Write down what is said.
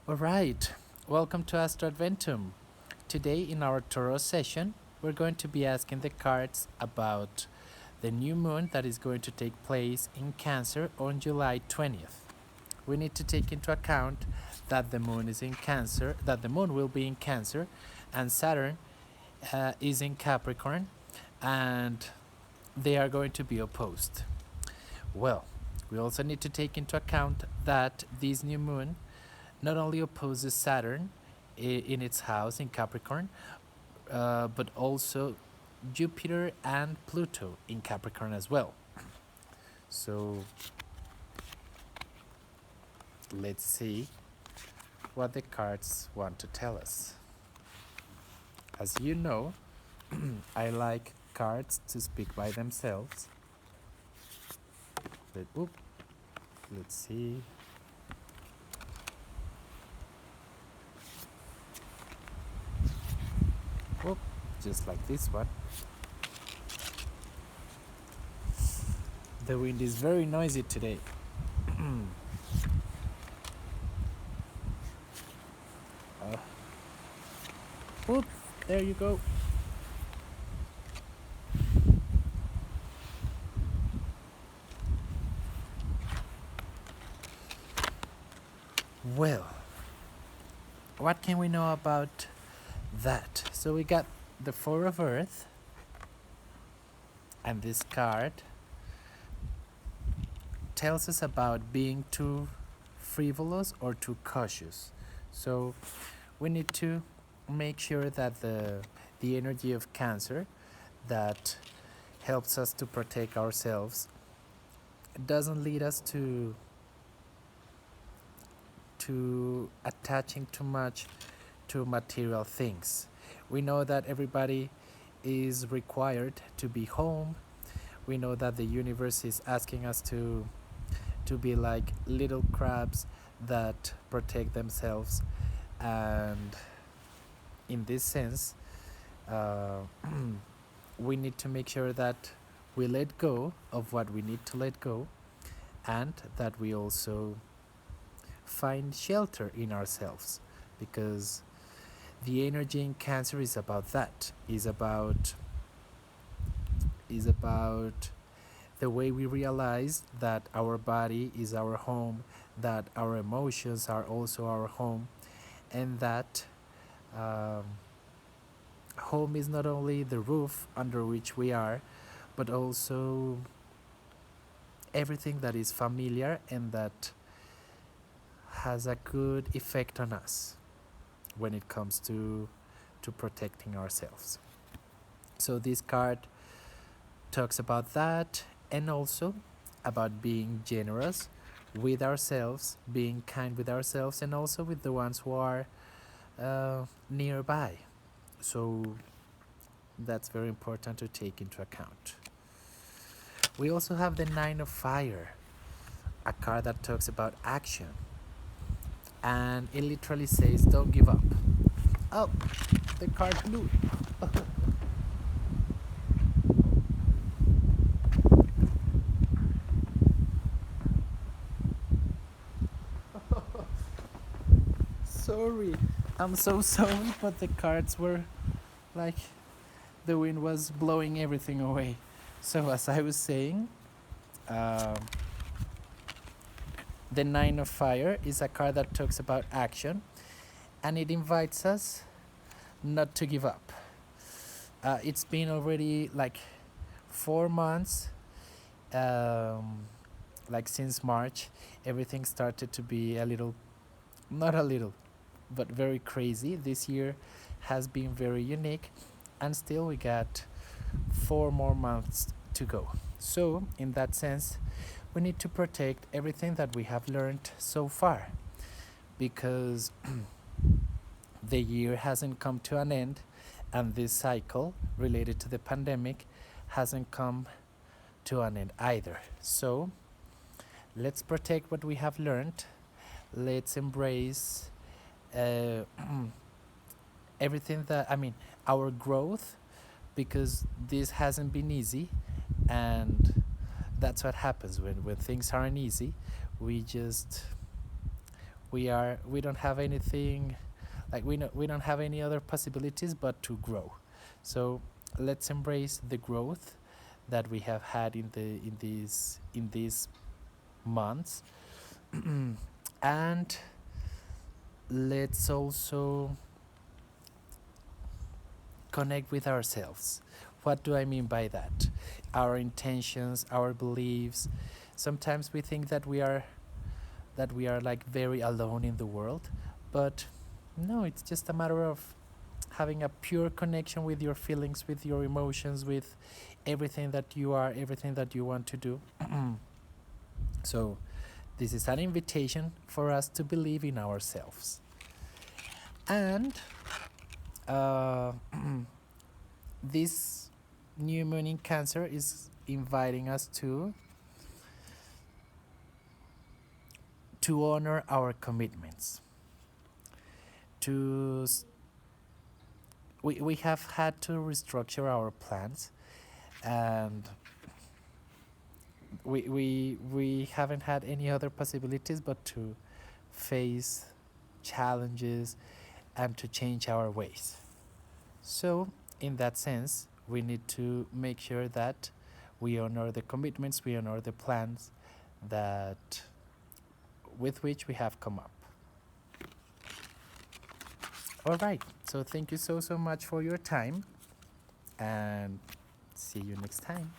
Alright, welcome to astroadventum. Today in our tarot session, we're going to be asking the cards about the new moon that is going to take place in Cancer on July 20th. We need to take into account that the moon is in Cancer, that the moon will be in Cancer, and Saturn is in Capricorn, and they are going to be opposed. Well, we also need to take into account that this new moon not only opposes Saturn in its house in Capricorn, but also Jupiter and Pluto in Capricorn as well. So let's see what the cards want to tell us. As you know, I like cards to speak by themselves. Let's see. Just like this one. The wind is very noisy today. There you go. Well, what can we know about that? So we got the Four of Earth, and this card tells us about being too frivolous or too cautious. So we need to make sure that the energy of Cancer that helps us to protect ourselves doesn't lead us to attaching too much to material things. We know that everybody is required to be home. We know that the universe is asking us to be like little crabs that protect themselves, and in this sense we need to make sure that we let go of what we need to let go, and that we also find shelter in ourselves, because the energy in Cancer is about that, is about the way we realize that our body is our home, that our emotions are also our home, and that home is not only the roof under which we are, but also everything that is familiar and that has a good effect on us when it comes to protecting ourselves. So this card talks about that, and also about being generous with ourselves, being kind with ourselves, and also with the ones who are nearby. So that's very important to take into account. We also have the Nine of Fire, a card that talks about action, and it literally says don't give up. Oh, the card blew. Sorry, I'm so sorry, but the cards were like the wind was blowing everything away. So as I was saying, the Nine of Fire is a card that talks about action, and it invites us not to give up. It's been already like 4 months, like since March. Everything started to be a little, not a little, but very crazy. This year has been very unique, and still we got 4 more months to go. So in that sense, we need to protect everything that we have learned so far, because the year hasn't come to an end, and this cycle related to the pandemic hasn't come to an end either. So let's protect what we have learned. Let's embrace everything our growth, because this hasn't been easy, and that's what happens when things aren't easy. We just We don't have anything, like we don't have any other possibilities but to grow. So let's embrace the growth that we have had in these months, and let's also connect with ourselves. What do I mean by that? Our intentions, our beliefs. Sometimes we think that we are like very alone in the world, but no, it's just a matter of having a pure connection with your feelings, with your emotions, with everything that you are, everything that you want to do. So this is an invitation for us to believe in ourselves. And uh, this new moon in Cancer is inviting us to honor our commitments. To we have had to restructure our plans, and we haven't had any other possibilities but to face challenges and to change our ways. So, in that sense, we need to make sure that we honor the commitments, we honor the plans that with which we have come up. All right. So thank you so much for your time, and see you next time.